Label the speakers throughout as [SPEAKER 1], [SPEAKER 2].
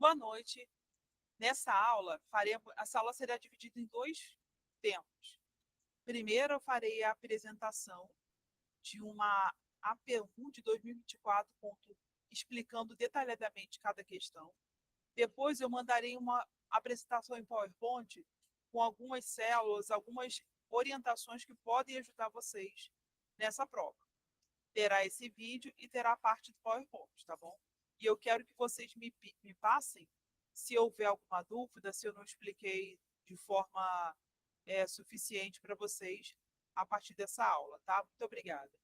[SPEAKER 1] Boa noite. Nessa aula, essa aula será dividida em dois tempos. Primeiro, eu farei a apresentação de uma APU de 2024, explicando detalhadamente cada questão. Depois, eu mandarei uma apresentação em PowerPoint com algumas células, algumas orientações que podem ajudar vocês nessa prova. Terá esse vídeo e terá a parte do PowerPoint, tá bom? E eu quero que vocês me passem se houver alguma dúvida, se eu não expliquei de forma suficiente para vocês a partir dessa aula, tá? Muito obrigada.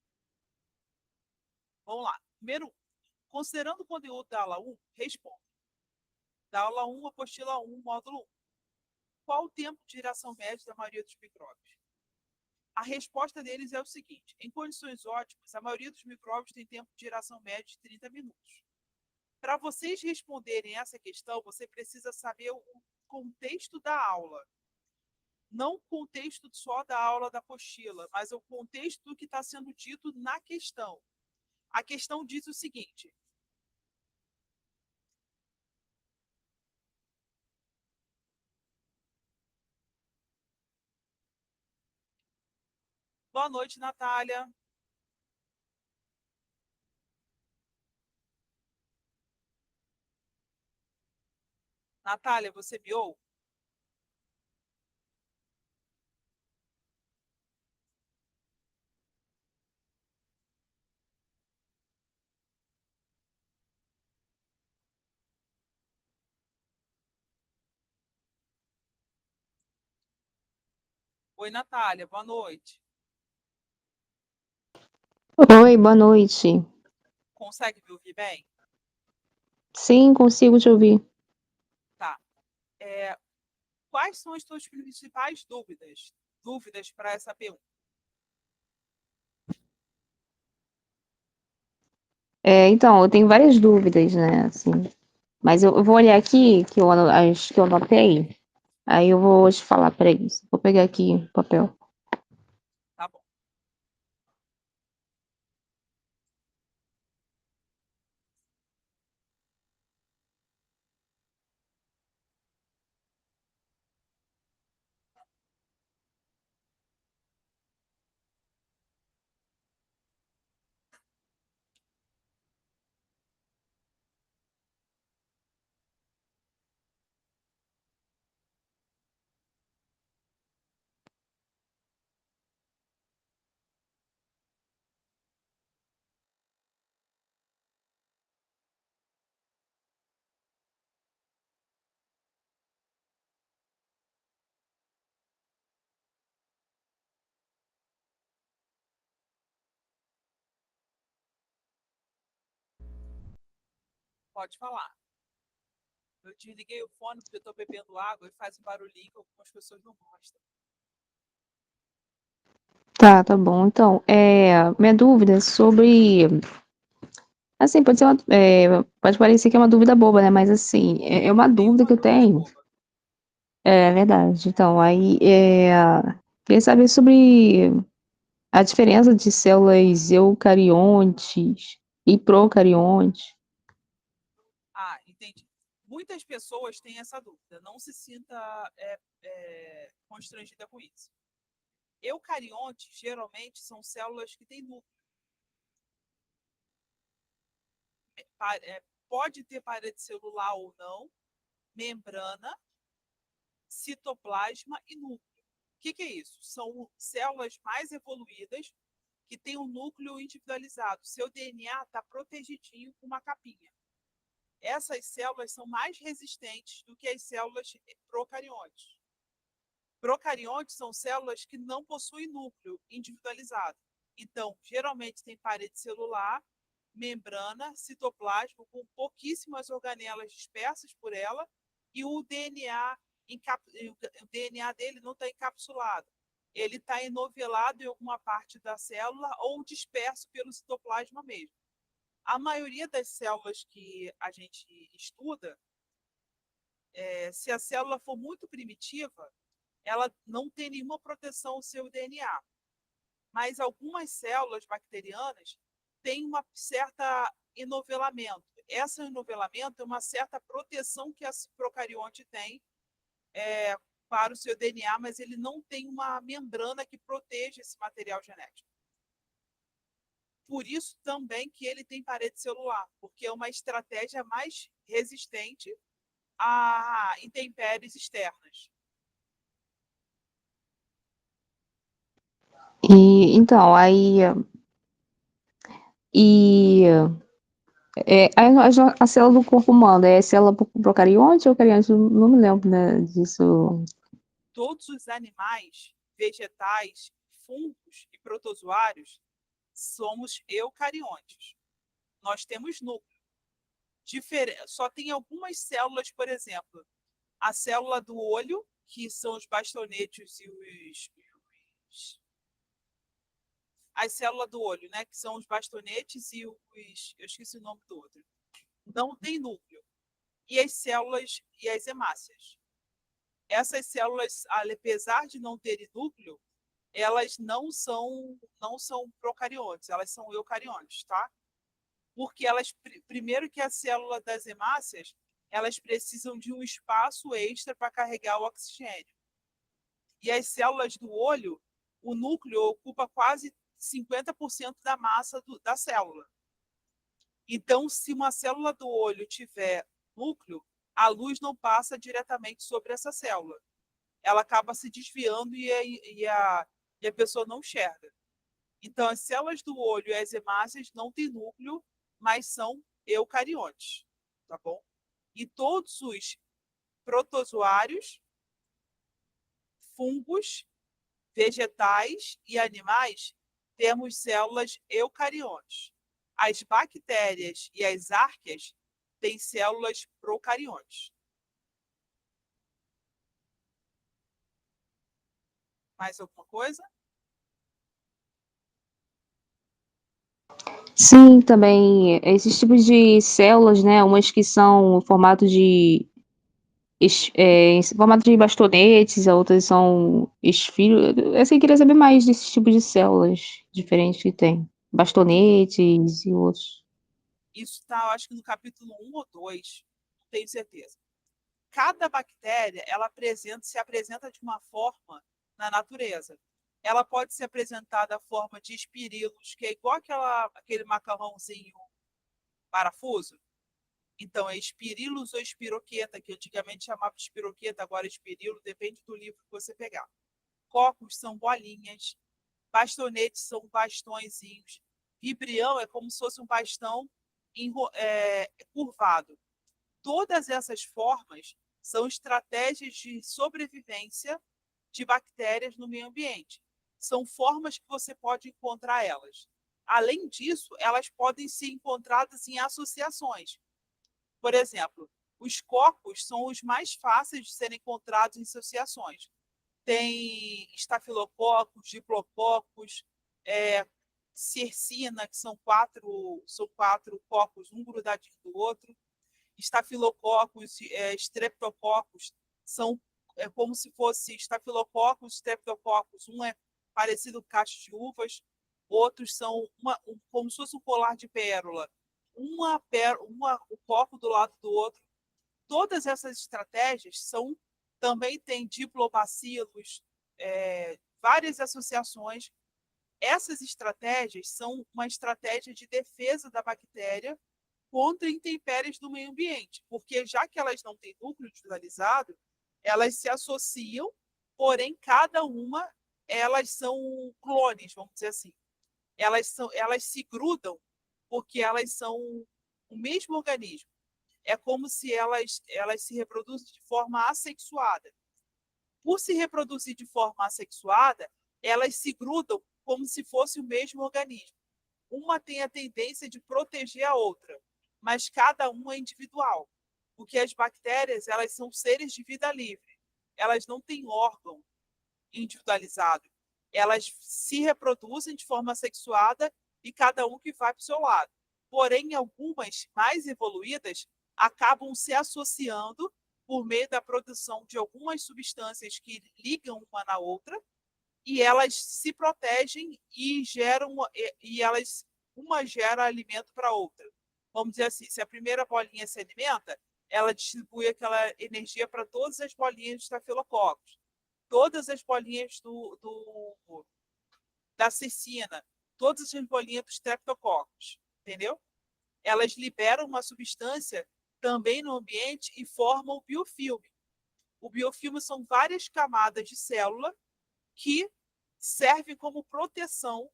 [SPEAKER 1] Vamos lá. Primeiro, considerando o conteúdo da aula 1, responda. Da aula 1, apostila 1, módulo 1. Qual o tempo de geração média da maioria dos micróbios? A resposta deles é o seguinte: em condições ótimas, a maioria dos micróbios tem tempo de geração médio de 30 minutos. Para vocês responderem essa questão, você precisa saber o contexto da aula. Não o contexto só da aula da apostila, mas o contexto do que está sendo dito na questão. A questão diz o seguinte: boa noite, Natália. Natália, você me ouve? Oi, Natália, boa noite.
[SPEAKER 2] Oi, boa noite.
[SPEAKER 1] Consegue me ouvir bem?
[SPEAKER 2] Sim, consigo te ouvir.
[SPEAKER 1] Tá. Quais são as suas principais dúvidas? Dúvidas para essa pergunta?
[SPEAKER 2] Então, eu tenho várias dúvidas, né, assim, mas eu vou olhar aqui, as que eu anotei, aí eu vou te falar, peraí, vou pegar aqui o papel.
[SPEAKER 1] Tá bom. Pode falar. Eu desliguei o fone porque eu estou bebendo água e faz um barulhinho que algumas pessoas não gostam.
[SPEAKER 2] Tá bom. Então, minha dúvida é sobre, assim, pode parecer que é uma dúvida boba, né, mas assim, é uma dúvida
[SPEAKER 1] Nenhuma
[SPEAKER 2] que eu
[SPEAKER 1] dúvida é
[SPEAKER 2] tenho.
[SPEAKER 1] boba.
[SPEAKER 2] É verdade. Então, aí, queria saber sobre a diferença de células eucariontes e procariontes.
[SPEAKER 1] Ah, entendi. Muitas pessoas têm essa dúvida. Não se sinta constrangida com isso. Eucariontes, geralmente, são células que têm núcleo. Pode ter parede celular ou não, membrana, citoplasma e núcleo. O que é isso? São células mais evoluídas que têm um núcleo individualizado. Seu DNA está protegidinho com uma capinha. Essas células são mais resistentes do que as células procariontes. Procariontes são células que não possuem núcleo individualizado. Então, geralmente tem parede celular, membrana, citoplasma com pouquíssimas organelas dispersas por ela e o DNA dele não está encapsulado. Ele está enovelado em alguma parte da célula ou disperso pelo citoplasma mesmo. A maioria das células que a gente estuda, se a célula for muito primitiva, ela não tem nenhuma proteção ao seu DNA. Mas algumas células bacterianas têm uma certa enovelamento. esse enovelamento é uma certa proteção que esse procarionte tem para o seu DNA, mas ele não tem uma membrana que proteja esse material genético. Por isso também que ele tem parede celular, porque é uma estratégia mais resistente a intempéries externas.
[SPEAKER 2] E então, aí e a célula do corpo humano é célula procarionte ou eucarionte? Não me lembro, né, disso.
[SPEAKER 1] Todos os animais, vegetais, fungos e protozoários somos eucariontes. Nós temos núcleo. Só tem algumas células, por exemplo, a célula do olho, que são os bastonetes e as células do olho, né, que são os bastonetes e eu esqueci o nome do outro. Não tem núcleo. E as células e as hemácias. Essas células, apesar de não terem núcleo, elas não são procariontes, elas são eucariontes, tá? Porque elas, primeiro que a célula das hemácias, elas precisam de um espaço extra para carregar o oxigênio. E as células do olho, o núcleo ocupa quase 50% da massa da célula. Então, se uma célula do olho tiver núcleo, a luz não passa diretamente sobre essa célula. Ela acaba se desviando e a pessoa não enxerga. Então, as células do olho e as hemácias não têm núcleo, mas são eucariontes, tá bom? E todos os protozoários, fungos, vegetais e animais temos células eucariontes. As bactérias e as arqueias têm células procariontes. Mais alguma coisa?
[SPEAKER 2] Sim, também esses tipos de células, né, umas que são em formato de em formato de bastonetes, outras são esfiro. Eu queria saber mais desses tipos de células diferentes que tem. Bastonetes e outros.
[SPEAKER 1] Isso está, eu acho que no capítulo 1 ou 2, não tenho certeza. Cada bactéria, se apresenta de uma forma na natureza. Ela pode se apresentar da forma de espirilos, que é igual aquele macarrãozinho parafuso. Então, é espirilos ou espiroqueta, que antigamente chamava de espiroqueta, agora é espirilo, depende do livro que você pegar. Cocos são bolinhas, bastonetes são bastõezinhos, vibrião é como se fosse um bastão curvado. Todas essas formas são estratégias de sobrevivência de bactérias no meio ambiente. São formas que você pode encontrar elas. Além disso, elas podem ser encontradas em associações. Por exemplo, os cocos são os mais fáceis de serem encontrados em associações. Tem estafilococos, diplococos, cercina, que são quatro cocos, um grudadinho do outro. Estafilococos, streptococos, são como se fosse estafilococos, streptococos. Um é parecido com cacho de uvas, outros são como se fosse um colar de pérola. O coco do lado do outro. Todas essas estratégias também têm diplobacilos, várias associações. Essas estratégias são uma estratégia de defesa da bactéria contra intempéries do meio ambiente, porque já que elas não têm núcleo individualizado, elas se associam, porém cada uma elas são clones, vamos dizer assim. Elas se grudam porque elas são o mesmo organismo. É como se elas se reproduzem de forma assexuada. Por se reproduzir de forma assexuada, elas se grudam como se fosse o mesmo organismo. Uma tem a tendência de proteger a outra, mas cada uma é individual. Porque as bactérias, elas são seres de vida livre. Elas não têm órgão individualizado. Elas se reproduzem de forma sexuada e cada um que vai para o seu lado. Porém, algumas mais evoluídas acabam se associando por meio da produção de algumas substâncias que ligam uma na outra e elas se protegem e geram uma gera alimento para a outra. vamos dizer assim, se a primeira bolinha se alimenta, ela distribui aquela energia para todas as bolinhas de estafilococos, todas as bolinhas da cecina, todas as bolinhas dos streptococcus, entendeu? Elas liberam uma substância também no ambiente e formam o biofilme. O biofilme são várias camadas de célula que servem como proteção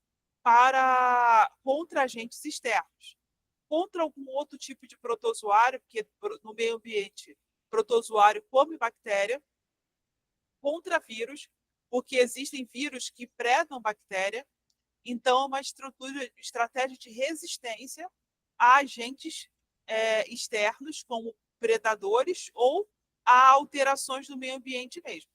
[SPEAKER 1] contra agentes externos. Contra algum outro tipo de protozoário, porque no meio ambiente protozoário come bactéria, contra vírus, porque existem vírus que predam bactéria, então é uma estratégia de resistência a agentes externos, como predadores ou a alterações do meio ambiente mesmo,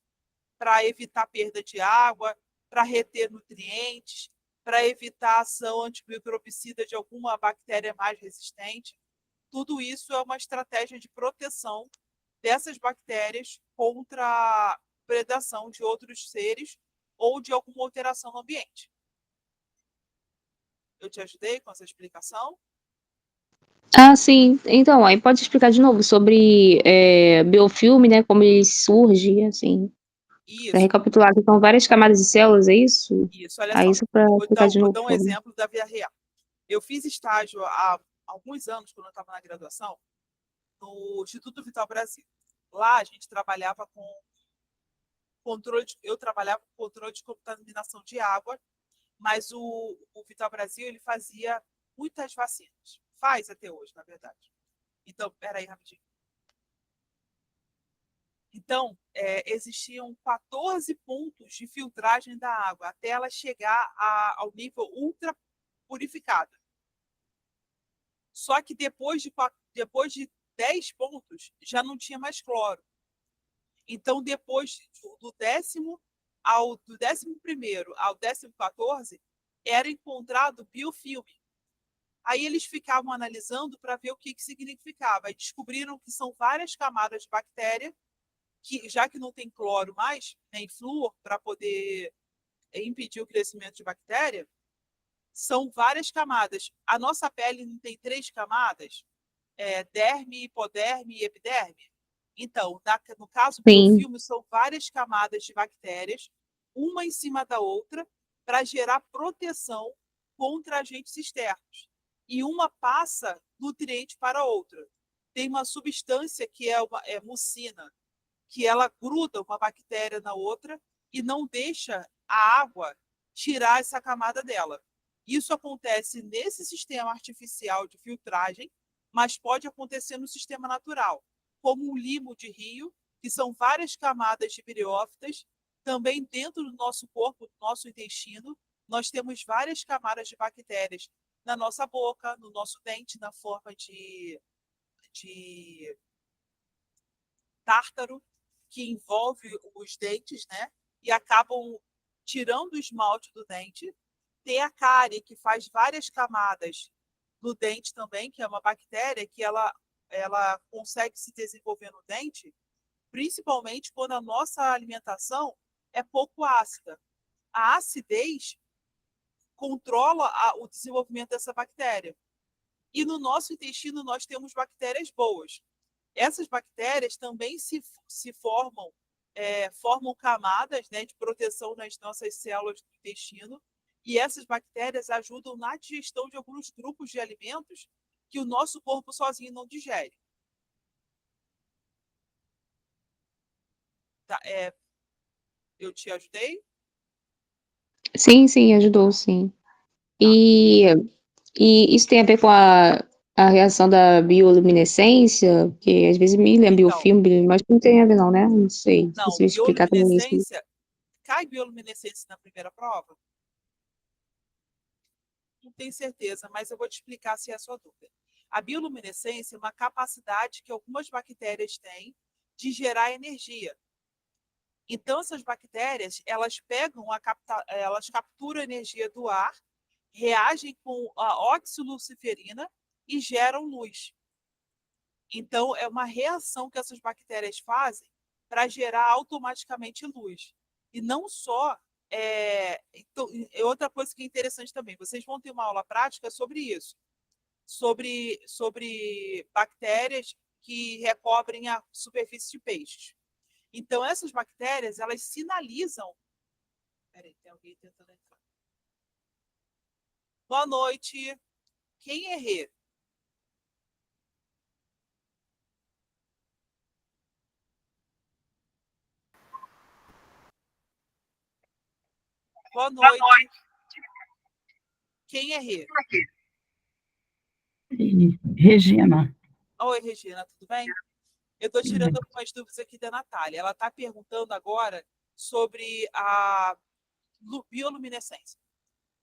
[SPEAKER 1] para evitar perda de água, para reter nutrientes, para evitar a ação antimicrobicida de alguma bactéria mais resistente. Tudo isso é uma estratégia de proteção dessas bactérias contra a predação de outros seres ou de alguma alteração no ambiente. Eu te ajudei com essa explicação?
[SPEAKER 2] Ah, sim. Então, aí pode explicar de novo sobre biofilme, né? Como ele surge, assim. Para
[SPEAKER 1] Isso,
[SPEAKER 2] recapitular, que são várias camadas de células, é isso?
[SPEAKER 1] isso. Olha
[SPEAKER 2] Aí
[SPEAKER 1] só,
[SPEAKER 2] isso para explicar de
[SPEAKER 1] vou
[SPEAKER 2] novo,
[SPEAKER 1] dar um
[SPEAKER 2] por favor.
[SPEAKER 1] exemplo da vida real. Eu fiz estágio há alguns anos, quando eu estava na graduação, no Instituto Vital Brasil. Lá a gente trabalhava com eu trabalhava com controle de contaminação de água, mas o Vital Brasil ele fazia muitas vacinas. Faz até hoje, na verdade. Então, peraí, rapidinho. Então, existiam 14 pontos de filtragem da água até ela chegar ao nível ultra purificado. Só que depois de 10 pontos, já não tinha mais cloro. Então, depois do 11º ao 14º, era encontrado biofilme. Aí eles ficavam analisando para ver o que significava. E descobriram que são várias camadas de bactéria, que já que não tem cloro mais, nem flúor, para poder impedir o crescimento de bactéria, são várias camadas. A nossa pele não tem 3 camadas? Derme, hipoderme e epiderme? Então, no caso,
[SPEAKER 2] Sim,
[SPEAKER 1] biofilme são várias camadas de bactérias, uma em cima da outra, para gerar proteção contra agentes externos. E uma passa nutriente para a outra. Tem uma substância que é mucina, que ela gruda uma bactéria na outra e não deixa a água tirar essa camada dela. Isso acontece nesse sistema artificial de filtragem, mas pode acontecer no sistema natural, como o limo de rio, que são várias camadas de briófitas. Também dentro do nosso corpo, do nosso intestino, nós temos várias camadas de bactérias na nossa boca, no nosso dente, na forma de tártaro, que envolve os dentes, né? E acabam tirando o esmalte do dente. Tem a cárie, que faz várias camadas no dente também, que é uma bactéria que ela consegue se desenvolver no dente, principalmente quando a nossa alimentação é pouco ácida. A acidez controla o desenvolvimento dessa bactéria. E no nosso intestino nós temos bactérias boas. Essas bactérias também se formam camadas, né, de proteção nas nossas células do intestino, e essas bactérias ajudam na digestão de alguns grupos de alimentos que o nosso corpo sozinho não digere. Tá? Eu te ajudei?
[SPEAKER 2] sim, sim, ajudou, sim.
[SPEAKER 1] Tá.
[SPEAKER 2] E, e isso tem a ver com a reação da bioluminescência, que às vezes me lembra
[SPEAKER 1] Então,
[SPEAKER 2] biofilme, mas não tem a ver não, né? Não sei, se
[SPEAKER 1] não,
[SPEAKER 2] você explicar também isso.
[SPEAKER 1] cai bioluminescência na primeira prova? Não tenho certeza, mas eu vou te explicar se é a sua dúvida. A bioluminescência é uma capacidade que algumas bactérias têm de gerar energia. Então, essas bactérias, elas capturam a energia do ar, reagem com a oxiluciferina e geram luz. Então, é uma reação que essas bactérias fazem para gerar automaticamente luz. E não só. Então, outra coisa que é interessante também, vocês vão ter uma aula prática sobre isso. sobre bactérias que recobrem a superfície de peixes. Então, essas bactérias, elas sinalizam... Peraí, tem alguém tentando entrar. Boa noite. Quem é Rê? Boa noite. Quem é Rê?
[SPEAKER 3] Regina.
[SPEAKER 1] Oi, Regina, tudo bem? Eu estou tirando algumas dúvidas aqui da Natália. Ela está perguntando agora sobre a bioluminescência.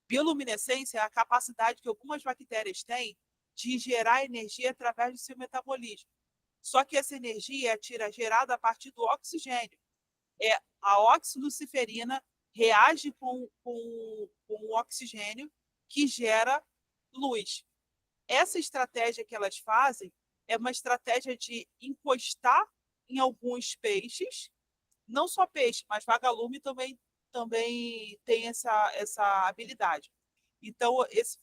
[SPEAKER 1] Bioluminescência é a capacidade que algumas bactérias têm de gerar energia através do seu metabolismo. Só que essa energia é gerada a partir do oxigênio. A oxidoluciferina reage com o oxigênio que gera luz. Essa estratégia que elas fazem é uma estratégia de encostar em alguns peixes, não só peixe, mas vagalume também tem essa habilidade. Então,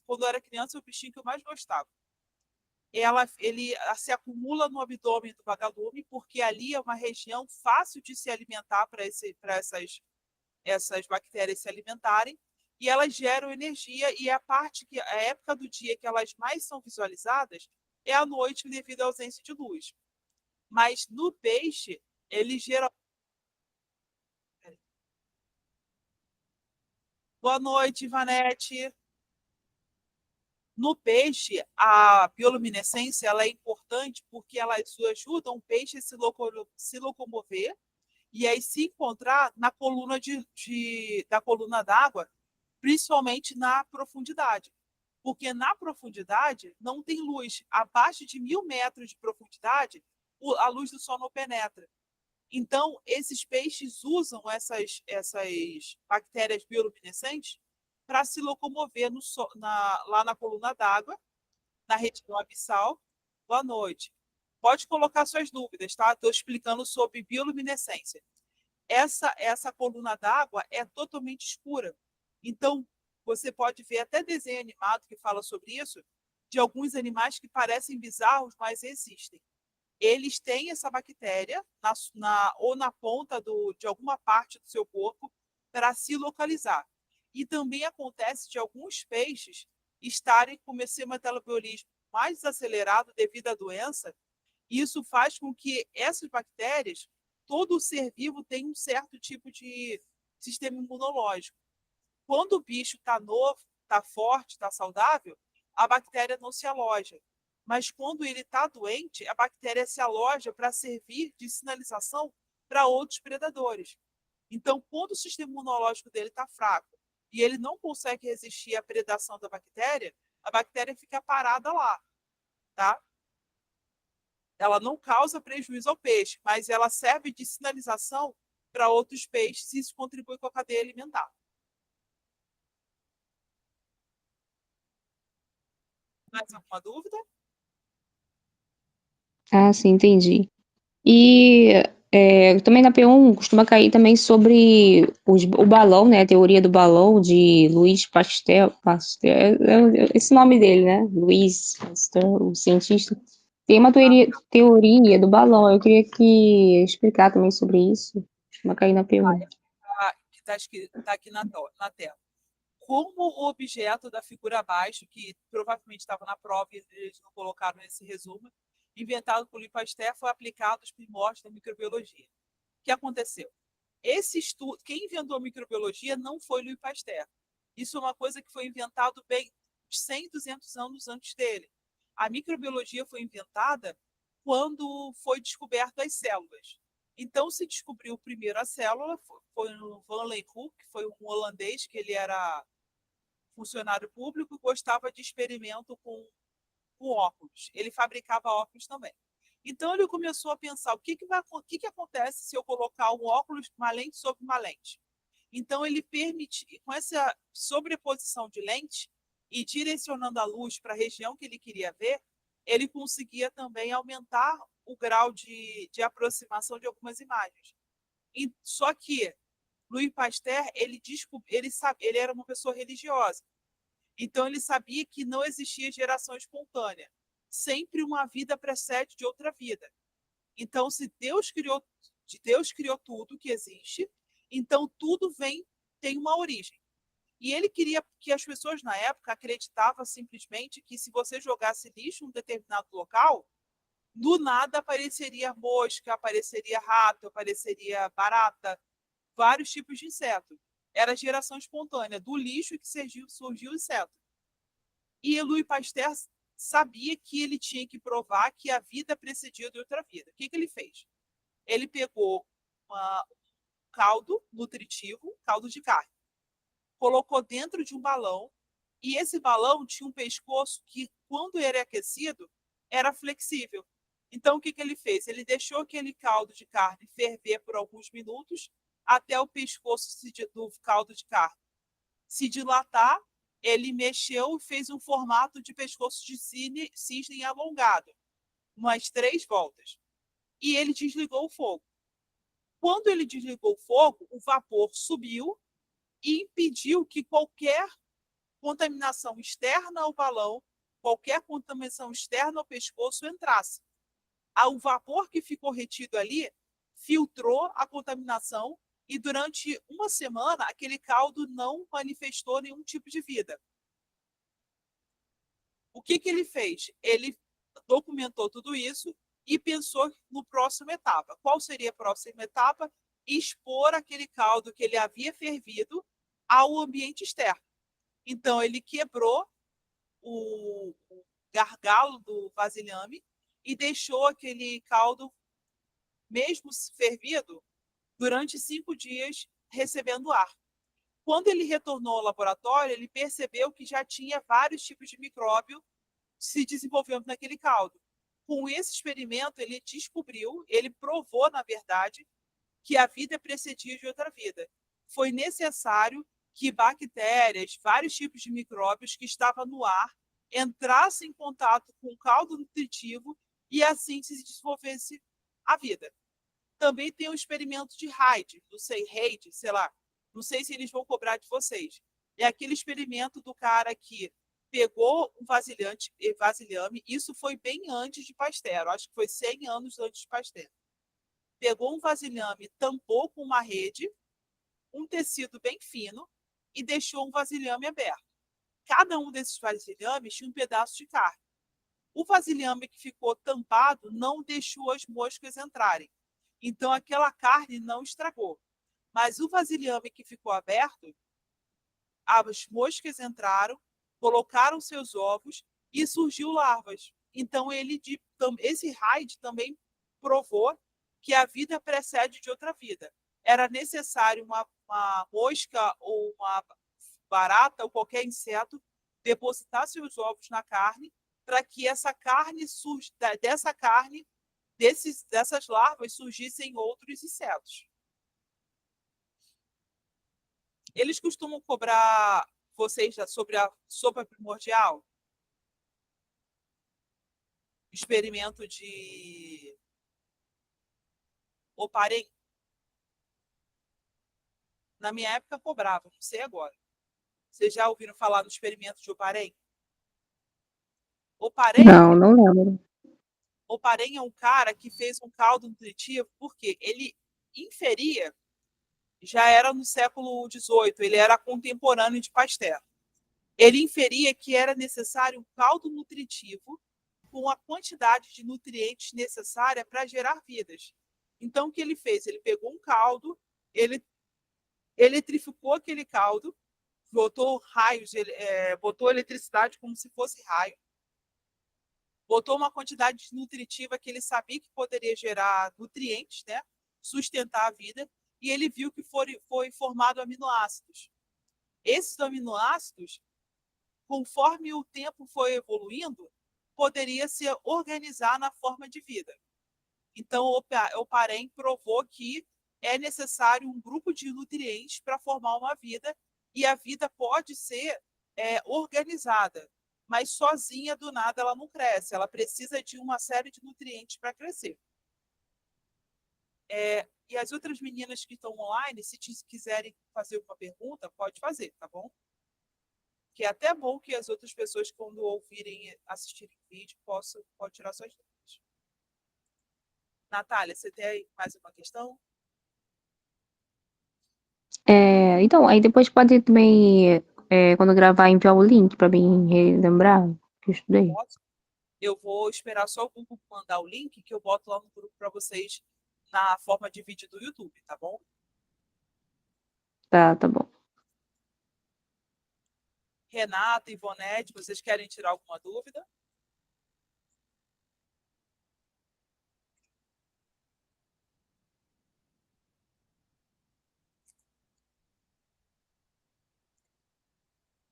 [SPEAKER 1] quando eu era criança, é o bichinho que eu mais gostava. Ele se acumula no abdômen do vagalume, porque ali é uma região fácil de se alimentar para essas bactérias se alimentarem, e elas geram energia, e a época do dia que elas mais são visualizadas é à noite, devido à ausência de luz. Mas no peixe, ele gera... Boa noite, Ivanete. No peixe, a bioluminescência ela é importante porque elas ajudam o peixe a se locomover e aí se encontrar na coluna da coluna d'água, principalmente na profundidade. Porque na profundidade não tem luz. Abaixo de 1.000 metros de profundidade, a luz do sol não penetra. Então, esses peixes usam essas bactérias bioluminescentes para se locomover lá na coluna d'água, na região abissal. Boa noite. Pode colocar suas dúvidas, tá? Estou explicando sobre bioluminescência. Essa coluna d'água é totalmente escura. Então, você pode ver até desenho animado que fala sobre isso, de alguns animais que parecem bizarros, mas existem. Eles têm essa bactéria ou na ponta de alguma parte do seu corpo para se localizar. E também acontece de alguns peixes estarem com esse metabolismo mais desacelerado devido à doença. Isso faz com que essas bactérias, todo ser vivo tem um certo tipo de sistema imunológico. Quando o bicho está novo, está forte, está saudável, a bactéria não se aloja. Mas quando ele está doente, a bactéria se aloja para servir de sinalização para outros predadores. Então, quando o sistema imunológico dele está fraco e ele não consegue resistir à predação da bactéria, a bactéria fica parada lá, tá? Ela não causa prejuízo ao peixe, mas ela serve de sinalização para outros peixes e isso contribui com a cadeia alimentar. Mais alguma dúvida?
[SPEAKER 2] Ah, sim, entendi. E também na P1 costuma cair também sobre o balão, né? A teoria do balão de Louis Pasteur, esse nome dele, né? Louis Pasteur, o cientista. Tem uma teoria do balão. Eu queria que explicar também sobre isso. Costuma cair na P1.
[SPEAKER 1] Que está aqui na tela. Como o objeto da figura abaixo, que provavelmente estava na prova e eles não colocaram nesse resumo, inventado por Louis Pasteur, foi aplicado aos primórdios da microbiologia. O que aconteceu? Esse estudo, quem inventou a microbiologia não foi Louis Pasteur. Isso é uma coisa que foi inventado bem 100, 200 anos antes dele. A microbiologia foi inventada quando foi descoberto as células. Então, se descobriu primeiro a célula, foi o Van Leeuwenhoek, que foi um holandês, que ele era funcionário público e gostava de experimento com óculos. Ele fabricava óculos também. Então, ele começou a pensar, o que acontece se eu colocar um óculos, uma lente sobre uma lente? Então, ele permitiu, com essa sobreposição de lente e direcionando a luz para a região que ele queria ver, ele conseguia também aumentar o grau de aproximação de algumas imagens. Só que Louis Pasteur, ele era uma pessoa religiosa. Então, ele sabia que não existia geração espontânea. Sempre uma vida precede de outra vida. Então, se Deus criou tudo que existe, então tudo tem uma origem. E ele queria que as pessoas na época acreditavam simplesmente que se você jogasse lixo em um determinado local, do nada apareceria mosca, apareceria rato, apareceria barata, vários tipos de inseto. Era geração espontânea, do lixo que surgiu o inseto. E Louis Pasteur sabia que ele tinha que provar que a vida precedia de outra vida. O que ele fez? Ele pegou um caldo nutritivo, caldo de carne, colocou dentro de um balão, e esse balão tinha um pescoço que, quando era aquecido, era flexível. Então, o que ele fez? Ele deixou aquele caldo de carne ferver por alguns minutos até o pescoço do caldo de carne se dilatar. Ele mexeu e fez um formato de pescoço de cisne alongado, umas 3 voltas. E ele desligou o fogo. Quando ele desligou o fogo, o vapor subiu e impediu que qualquer contaminação externa ao balão, qualquer contaminação externa ao pescoço entrasse. O vapor que ficou retido ali filtrou a contaminação e durante uma semana aquele caldo não manifestou nenhum tipo de vida. O que ele fez? Ele documentou tudo isso e pensou no próxima etapa. Qual seria a próxima etapa? Expor aquele caldo que ele havia fervido ao ambiente externo. Então, ele quebrou o gargalo do vasilhame e deixou aquele caldo, mesmo fervido, durante 5 dias recebendo ar. Quando ele retornou ao laboratório, ele percebeu que já tinha vários tipos de micróbio se desenvolvendo naquele caldo. Com esse experimento, ele descobriu, ele provou, na verdade, que a vida precedia de outra vida. Foi necessário que bactérias, vários tipos de micróbios que estavam no ar, entrassem em contato com o caldo nutritivo e assim se desenvolvesse a vida. Também tem o experimento de Hyde, não sei, Hyde, sei lá, não sei se eles vão cobrar de vocês. É aquele experimento do cara que pegou um vasilhame, isso foi bem antes de Pasteur, acho que foi 100 anos antes de Pasteur. Pegou um vasilhame, tampou com uma rede, um tecido bem fino e deixou um vasilhame aberto. Cada um desses vasilhames tinha um pedaço de carne. O vasilhame que ficou tampado não deixou as moscas entrarem. Então, aquela carne não estragou. Mas o vasilhame que ficou aberto, as moscas entraram, colocaram seus ovos e surgiu larvas. Então, esse Hyde também provou que a vida precede de outra vida. Era necessário uma mosca ou uma barata ou qualquer inseto depositar seus ovos na carne para que dessas larvas surgissem outros insetos. Eles costumam cobrar vocês sobre a sopa primordial? Experimento de Oparin? Na minha época cobrava, não sei agora. Vocês já ouviram falar do experimento de Oparin?
[SPEAKER 2] Não, não lembro.
[SPEAKER 1] Oparin é um cara que fez um caldo nutritivo porque ele inferia, já era no século XVIII, ele era contemporâneo de Pasteur. Ele inferia que era necessário um caldo nutritivo com a quantidade de nutrientes necessária para gerar vidas. Então, o que ele fez? Ele pegou um caldo, ele eletrificou aquele caldo, botou raios, botou eletricidade como se fosse raio, botou uma quantidade nutritiva que ele sabia que poderia gerar nutrientes, né? Sustentar a vida, e ele viu que foi formado aminoácidos. Esses aminoácidos, conforme o tempo foi evoluindo, poderia se organizar na forma de vida. Então, o Parém provou que é necessário um grupo de nutrientes para formar uma vida, e a vida pode ser organizada, mas sozinha, do nada, ela não cresce. Ela precisa de uma série de nutrientes para crescer. E as outras meninas que estão online, se quiserem fazer uma pergunta, pode fazer, tá bom? que é até bom que as outras pessoas, quando ouvirem, assistirem o vídeo, possam tirar suas dúvidas. Natália, você tem aí mais uma questão?
[SPEAKER 2] Então, aí depois pode também, quando gravar, enviar o link para mim relembrar que eu estudei.
[SPEAKER 1] Posso? Eu vou esperar só o Google mandar o link que eu boto lá no grupo para vocês na forma de vídeo do YouTube, tá bom?
[SPEAKER 2] Tá bom.
[SPEAKER 1] Renata, Ivonete, vocês querem tirar alguma dúvida?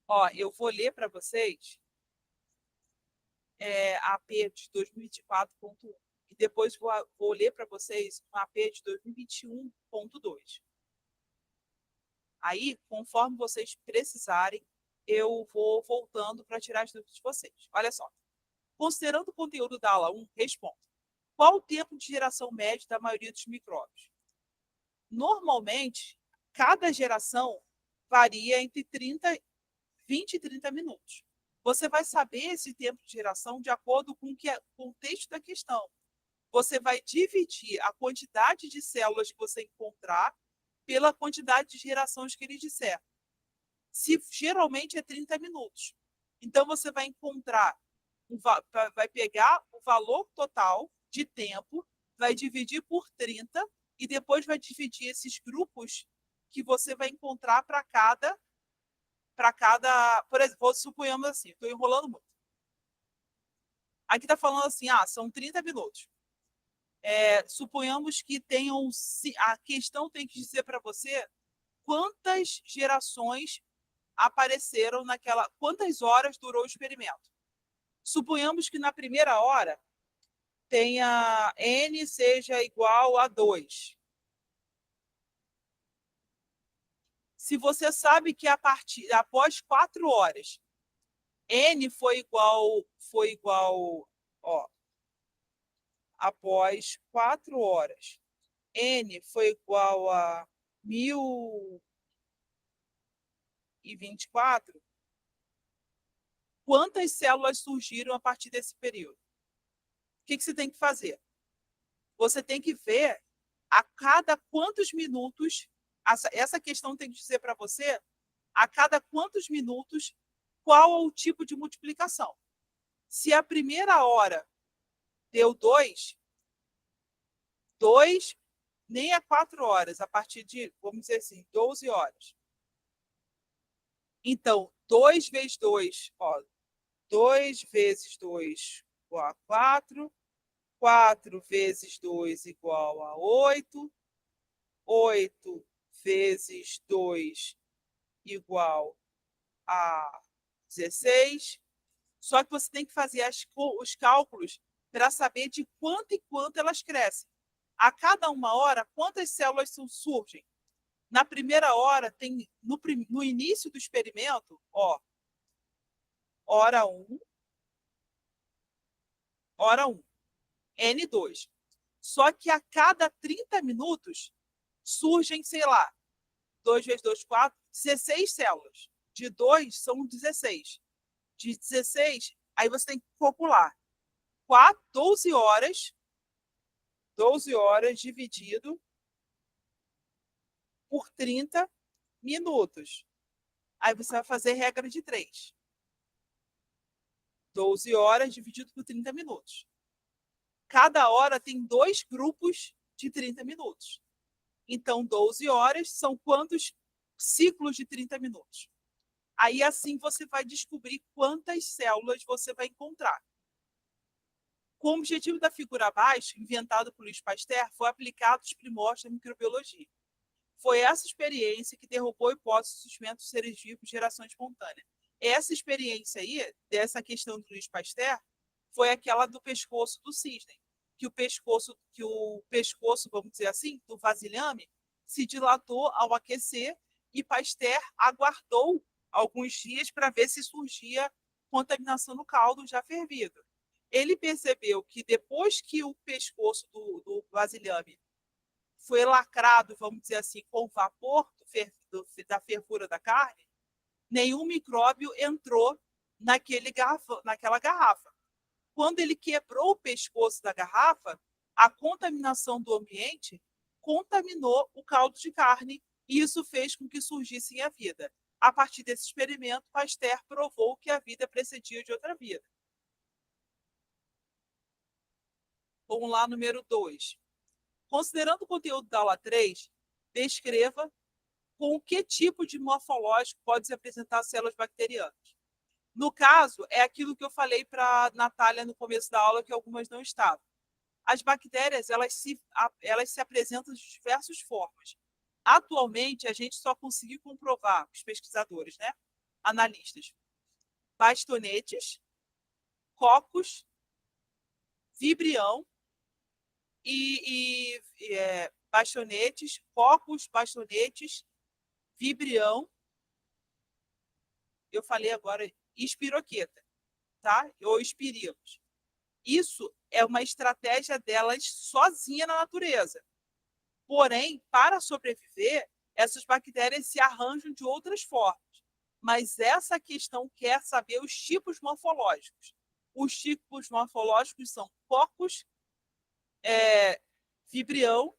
[SPEAKER 1] Ó, eu vou ler para vocês a AP de 2024.1 e depois vou ler para vocês uma AP de 2021.2. Aí, conforme vocês precisarem, eu vou voltando para tirar as dúvidas de vocês. Olha só. Considerando o conteúdo da aula 1, responda. Qual o tempo de geração médio da maioria dos micróbios? Normalmente, cada geração varia entre 20 e 30 minutos. Você vai saber esse tempo de geração de acordo com o contexto da questão. Você vai dividir a quantidade de células que você encontrar pela quantidade de gerações que ele disser. Se geralmente é 30 minutos. Então, você vai encontrar, vai pegar o valor total de tempo, vai dividir por 30 e depois vai dividir esses grupos que você vai encontrar para cada, por exemplo, suponhamos assim, estou enrolando muito. Aqui está falando assim, são 30 minutos. Suponhamos que tenham, a questão tem que dizer para você quantas gerações apareceram naquela, quantas horas durou o experimento. Suponhamos que na primeira hora tenha n seja igual a 2. Se você sabe que após 4 horas n foi igual, ó, após 4 horas n foi igual a 1024, quantas células surgiram a partir desse período? O que você tem que fazer? Você tem que ver a cada quantos minutos, essa questão tem que dizer para você, a cada quantos minutos, qual é o tipo de multiplicação. Se a primeira hora deu 2, nem a 4 horas, a partir de, vamos dizer assim, 12 horas. Então, 2 vezes 2, 2 vezes 2 igual a 4, 4 vezes 2 igual a 8, 8 vezes 2 igual a 16. Só que você tem que fazer os cálculos para saber de quanto em quanto elas crescem. A cada 1 hora, quantas células surgem? Na primeira hora, tem no início do experimento, hora 1, N2. Só que a cada 30 minutos surgem, sei lá, 2 vezes 2, 4, 16 células. De 2 são 16. De 16, aí você tem que calcular 12 horas dividido por 30 minutos. Aí você vai fazer regra de 3. 12 horas dividido por 30 minutos. Cada hora tem 2 grupos de 30 minutos. Então, 12 horas são quantos ciclos de 30 minutos? Aí, assim, você vai descobrir quantas células você vai encontrar. Com o objetivo da figura abaixo, inventado por Louis Pasteur, foi aplicado os primórdios da microbiologia. Foi essa experiência que derrubou a hipótese do surgimento dos seres vivos de geração espontânea. Essa experiência aí, dessa questão do Louis Pasteur, foi aquela do pescoço do cisne, que o pescoço, vamos dizer assim, do vasilhame, se dilatou ao aquecer e Pasteur aguardou alguns dias para ver se surgia contaminação no caldo já fervido. Ele percebeu que depois que o pescoço do vasilhame foi lacrado, vamos dizer assim, com o vapor da fervura da carne, nenhum micróbio entrou naquela garrafa. Quando ele quebrou o pescoço da garrafa, a contaminação do ambiente contaminou o caldo de carne e isso fez com que surgisse a vida. A partir desse experimento, Pasteur provou que a vida precedia de outra vida. Vamos lá, número 2. Considerando o conteúdo da aula 3, descreva com que tipo de morfológico pode se apresentar células bacterianas. No caso, é aquilo que eu falei para a Natália no começo da aula, que algumas não estavam. As bactérias elas se apresentam de diversas formas. Atualmente, a gente só conseguiu comprovar, os pesquisadores, né, analistas, bastonetes, cocos, vibrião bastonetes, cocos, bastonetes, vibrião, eu falei agora espiroqueta, tá? Ou espirilos. Isso é uma estratégia delas sozinha na natureza. Porém, para sobreviver, essas bactérias se arranjam de outras formas. Mas essa questão quer saber os tipos morfológicos. Os tipos morfológicos são cocos, vibrião,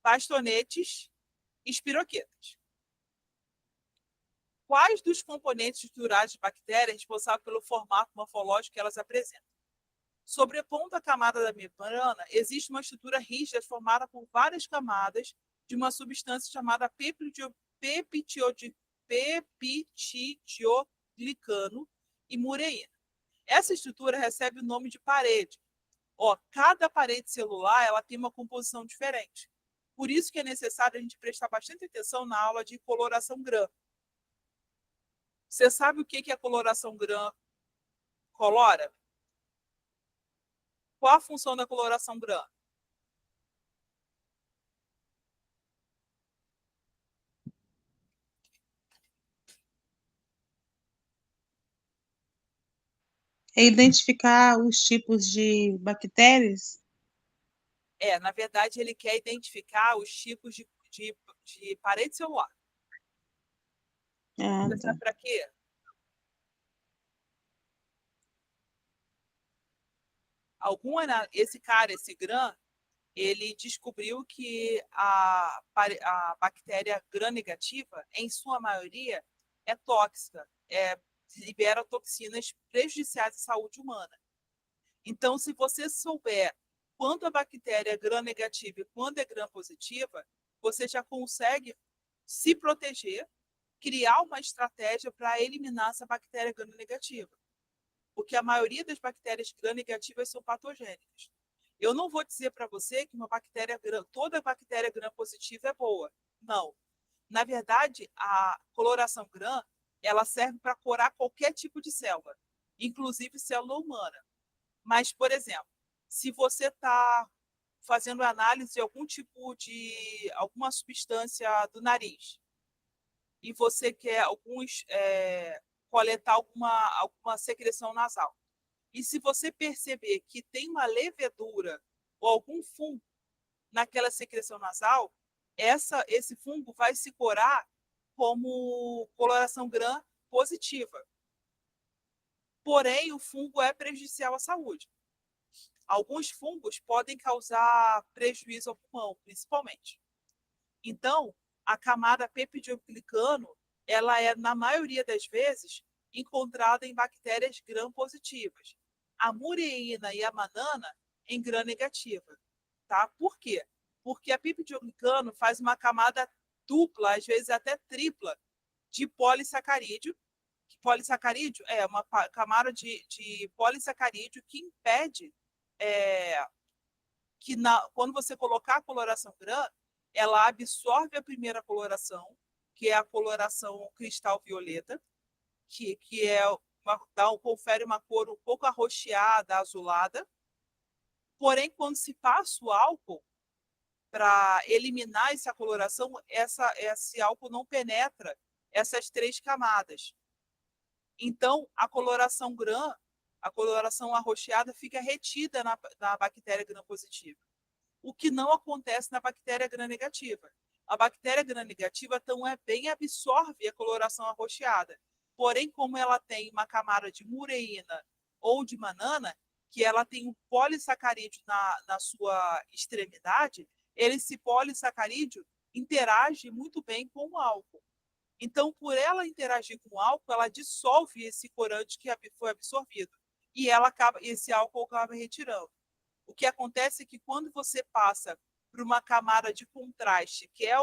[SPEAKER 1] bastonetes e espiroquetas. Quais dos componentes estruturais de bactérias responsáveis pelo formato morfológico que elas apresentam? Sobrepondo a camada da membrana, existe uma estrutura rígida formada por várias camadas de uma substância chamada peptidoglicano e mureína. Essa estrutura recebe o nome de parede. Cada parede celular ela tem uma composição diferente. Por isso que é necessário a gente prestar bastante atenção na aula de coloração GRAM. Você sabe o que a coloração GRAM colora? Qual a função da coloração GRAM?
[SPEAKER 3] É identificar os tipos de bactérias?
[SPEAKER 1] Na verdade, ele quer identificar os tipos de parede celular. Você
[SPEAKER 3] Tá.
[SPEAKER 1] sabe para quê? Esse GRAM, ele descobriu que a bactéria gram-negativa, em sua maioria, é tóxica, libera toxinas prejudiciais à saúde humana. Então, se você souber quando a bactéria é gram-negativa e quando é gram-positiva, você já consegue se proteger, criar uma estratégia para eliminar essa bactéria gram-negativa. Porque a maioria das bactérias gram-negativas são patogênicas. Eu não vou dizer para você que toda bactéria gram-positiva é boa. Não. Na verdade, a coloração GRAM ela serve para corar qualquer tipo de célula, inclusive célula humana. Mas, por exemplo, se você está fazendo análise de alguma substância do nariz e você quer coletar alguma secreção nasal, e se você perceber que tem uma levedura ou algum fungo naquela secreção nasal, esse fungo vai se corar como coloração GRAM positiva. Porém, o fungo é prejudicial à saúde. Alguns fungos podem causar prejuízo ao pulmão, principalmente. Então, a camada peptidoglicano, ela é, na maioria das vezes, encontrada em bactérias gram-positivas. A mureína e a manana em gram-negativa. Tá? Por quê? Porque a peptidoglicano faz uma camada dupla, às vezes até tripla, de polissacarídeo. Polissacarídeo é uma camada de polissacarídeo que impede quando você colocar a coloração GRAM, ela absorve a primeira coloração, que é a coloração cristal violeta, que confere uma cor um pouco arroxeada, azulada. Porém, quando se passa o álcool para eliminar essa coloração, esse álcool não penetra essas três camadas. Então, a coloração GRAM, a coloração arroxeada, fica retida na bactéria gram-positiva, o que não acontece na bactéria gram-negativa. A bactéria gram-negativa também absorve a coloração arroxeada. Porém, como ela tem uma camada de mureína ou de manana, que ela tem um polissacarídeo na sua extremidade, esse polissacarídeo interage muito bem com o álcool. Então, por ela interagir com o álcool, ela dissolve esse corante que foi absorvido. E esse álcool acaba retirando. O que acontece é que quando você passa para uma camada de contraste, que é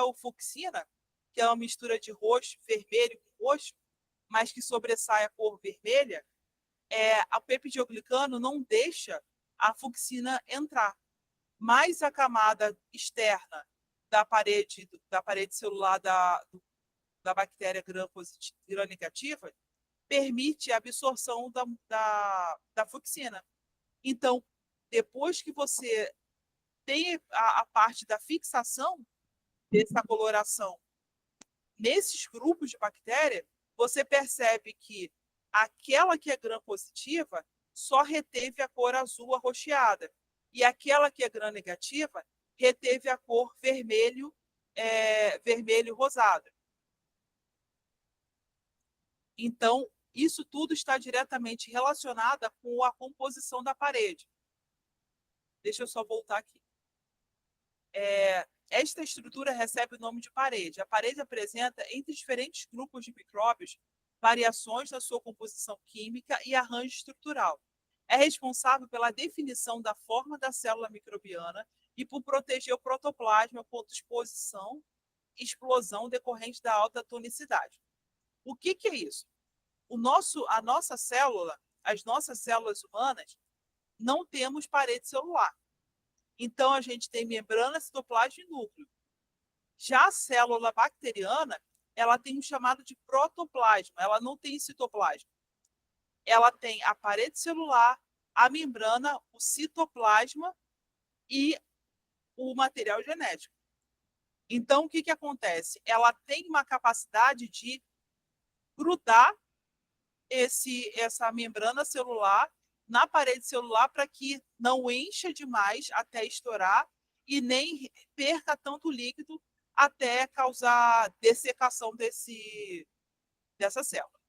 [SPEAKER 1] o fucsina, que é uma mistura de roxo, vermelho com roxo, mas que sobressai a cor vermelha, a peptidoglicano não deixa a fucsina entrar. Mas a camada externa da parede celular da bactéria gram-negativa permite a absorção da fucsina. Então, depois que você tem a parte da fixação dessa coloração nesses grupos de bactéria, você percebe que aquela que é gram-positiva só reteve a cor azul arroxeada, e aquela que é gram-negativa reteve a cor vermelho rosado. Então, isso tudo está diretamente relacionado com a composição da parede. Deixa eu só voltar aqui. Esta estrutura recebe o nome de parede. A parede apresenta, entre diferentes grupos de micróbios, variações na sua composição química e arranjo estrutural. É responsável pela definição da forma da célula microbiana e por proteger o protoplasma contra exposição e explosão decorrente da alta tonicidade. O que é isso? A nossa célula, as nossas células humanas, não temos parede celular. Então, a gente tem membrana, citoplasma e núcleo. Já a célula bacteriana, ela tem um chamado de protoplasma, ela não tem citoplasma. Ela tem a parede celular, a membrana, o citoplasma e o material genético. Então, o que acontece? Ela tem uma capacidade de grudar essa membrana celular na parede celular para que não encha demais até estourar e nem perca tanto líquido até causar dessecação dessa célula.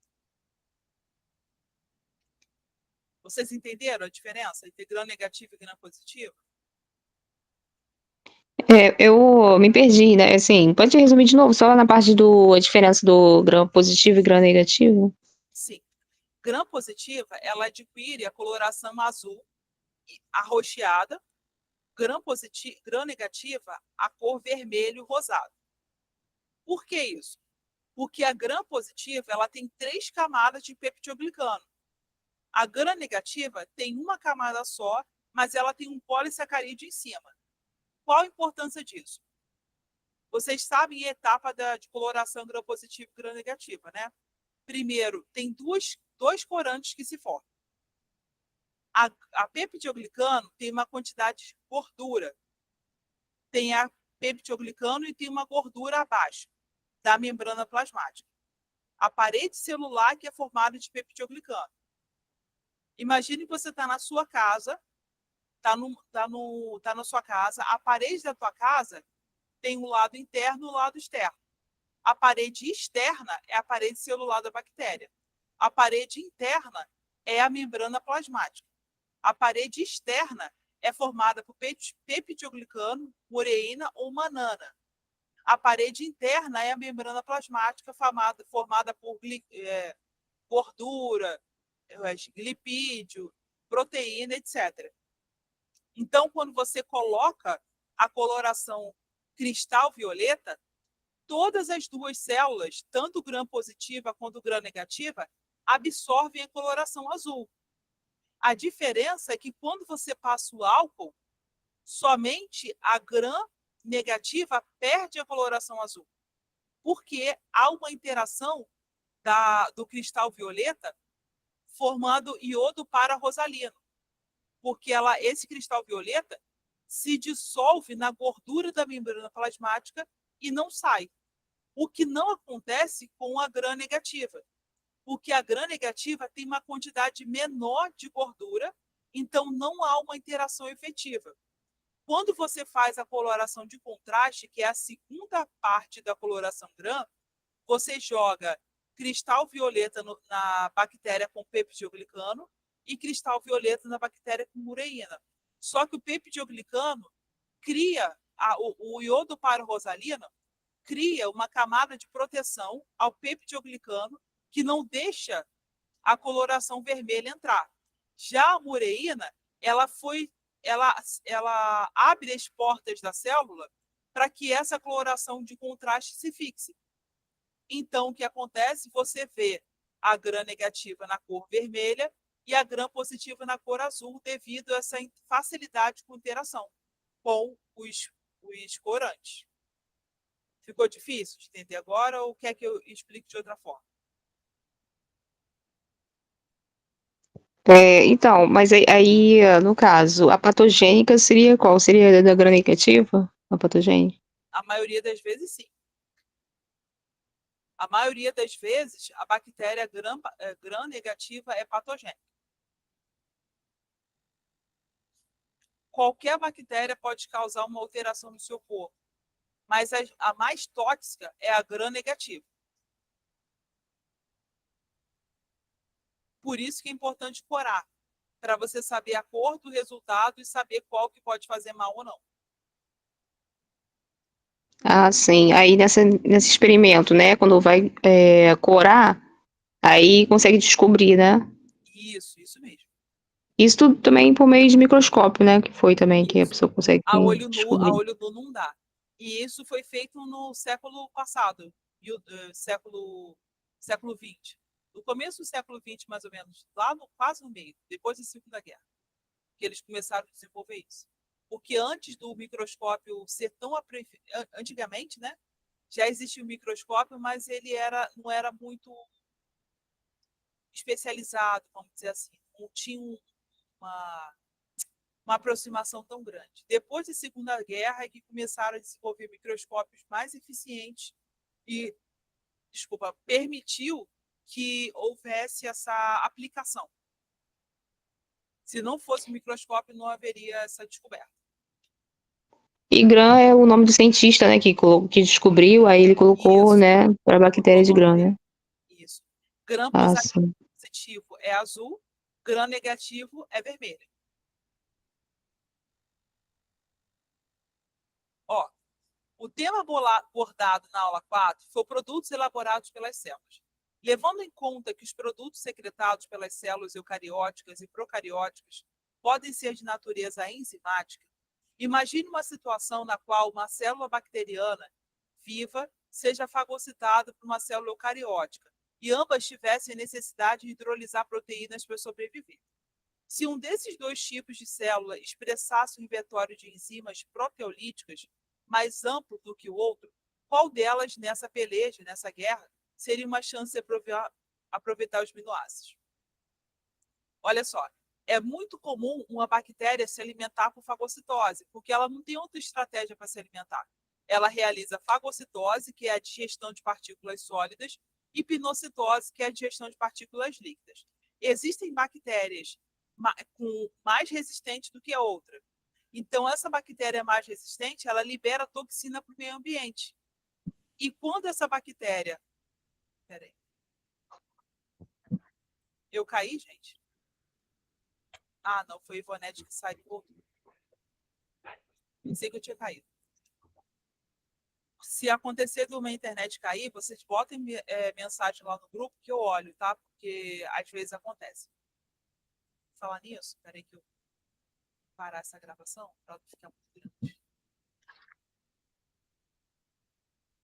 [SPEAKER 1] Vocês entenderam a diferença entre gram-negativo e gram-positivo?
[SPEAKER 2] Eu me perdi, né? Assim, pode resumir de novo, só na parte a diferença do gram-positivo e gram-negativo?
[SPEAKER 1] Sim. Gram-positiva, ela adquire a coloração azul arroxeada, gram-negativa, a cor vermelho rosado. Por que isso? Porque a gram-positiva ela tem 3 camadas de peptidoglicano. A gram-negativa tem uma camada só, mas ela tem um polissacarídeo em cima. Qual a importância disso? Vocês sabem a etapa de coloração gram-positiva e gram-negativa, né? Primeiro, tem dois corantes que se formam. A peptidoglicano tem uma quantidade de gordura. Tem a peptidoglicano e tem uma gordura abaixo da membrana plasmática. A parede celular que é formada de peptidoglicano. Imagine que você está na sua casa, tá na sua casa, a parede da tua casa tem um lado interno e um lado externo. A parede externa é a parede celular da bactéria. A parede interna é a membrana plasmática. A parede externa é formada por peptidoglicano, mureína ou manana. A parede interna é a membrana plasmática formada por gordura, lipídio, proteína, etc. Então, quando você coloca a coloração cristal violeta, todas as duas células, tanto gram-positiva quanto gram-negativa, absorvem a coloração azul. A diferença é que quando você passa o álcool, somente a gram-negativa perde a coloração azul, porque há uma interação do cristal violeta formando iodo para rosalino, porque esse cristal violeta se dissolve na gordura da membrana plasmática e não sai. O que não acontece com a gram-negativa, porque a gram-negativa tem uma quantidade menor de gordura, então não há uma interação efetiva. Quando você faz a coloração de contraste, que é a segunda parte da coloração GRAM, você joga cristal violeta na bactéria com peptidoglicano e cristal violeta na bactéria com ureína. Só que o peptidoglicano cria, o iodo para-rosalina cria uma camada de proteção ao peptidoglicano que não deixa a coloração vermelha entrar. Já a mureína, ela abre as portas da célula para que essa coloração de contraste se fixe. Então, o que acontece? Você vê a gram negativa na cor vermelha e a gram positiva na cor azul, devido a essa facilidade com interação com os corantes. Ficou difícil de entender agora ou quer que eu explique de outra forma?
[SPEAKER 2] Então, mas aí, no caso, a patogênica seria qual? Seria da gram negativa? A patogênica?
[SPEAKER 1] A maioria das vezes, sim. A maioria das vezes, a bactéria gram negativa é patogênica. Qualquer bactéria pode causar uma alteração no seu corpo, mas a mais tóxica é a gram negativa. Por isso que é importante corar, para você saber a cor do resultado e saber qual que pode fazer mal ou não.
[SPEAKER 2] Ah, sim. Aí nesse experimento, né? Quando vai corar, aí consegue descobrir, né?
[SPEAKER 1] Isso mesmo.
[SPEAKER 2] Isso tudo também por meio de microscópio, né? Que foi também que a
[SPEAKER 1] Isso.
[SPEAKER 2] pessoa consegue
[SPEAKER 1] A olho
[SPEAKER 2] descobrir.
[SPEAKER 1] nu não dá. E isso foi feito no século passado, século XX. No começo do século XX, mais ou menos, quase no meio, depois da Segunda Guerra, que eles começaram a desenvolver isso. Porque antes do microscópio ser tão... Antigamente, né? Já existia o microscópio, mas ele não era muito especializado, vamos dizer assim. Não tinha uma aproximação tão grande. Depois da Segunda Guerra é que começaram a desenvolver microscópios mais eficientes e, permitiu que houvesse essa aplicação. Se não fosse o microscópio, não haveria essa descoberta.
[SPEAKER 2] E Gram é o nome do cientista, né? Que descobriu, aí ele colocou,
[SPEAKER 1] Isso.
[SPEAKER 2] né? Para a bactéria de Gram, né?
[SPEAKER 1] Isso. Gram
[SPEAKER 2] Ah, sim.
[SPEAKER 1] positivo é azul, gram negativo é vermelho. Ó, o tema abordado na aula 4 foi produtos elaborados pelas células. Levando em conta que os produtos secretados pelas células eucarióticas e procarióticas podem ser de natureza enzimática, imagine uma situação na qual uma célula bacteriana viva seja fagocitada por uma célula eucariótica e ambas tivessem necessidade de hidrolisar proteínas para sobreviver. Se um desses dois tipos de célula expressasse um inventório de enzimas proteolíticas mais amplo do que o outro, qual delas nessa peleja, nessa guerra, seria uma chance de aproveitar os aminoácidos? Olha só, é muito comum uma bactéria se alimentar por fagocitose, porque ela não tem outra estratégia para se alimentar. Ela realiza fagocitose, que é a digestão de partículas sólidas, e pinocitose, que é a digestão de partículas líquidas. Existem bactérias mais resistentes do que a outra. Então, essa bactéria mais resistente, ela libera toxina para o meio ambiente. E quando essa bactéria... Peraí. Eu caí, gente? Ah, não, foi a Ivonete que saiu. Pensei que eu tinha caído. Se acontecer de uma internet cair, vocês botem mensagem lá no grupo que eu olho, tá? Porque às vezes acontece. Falar nisso, peraí que eu parar essa gravação para não ficar muito grande.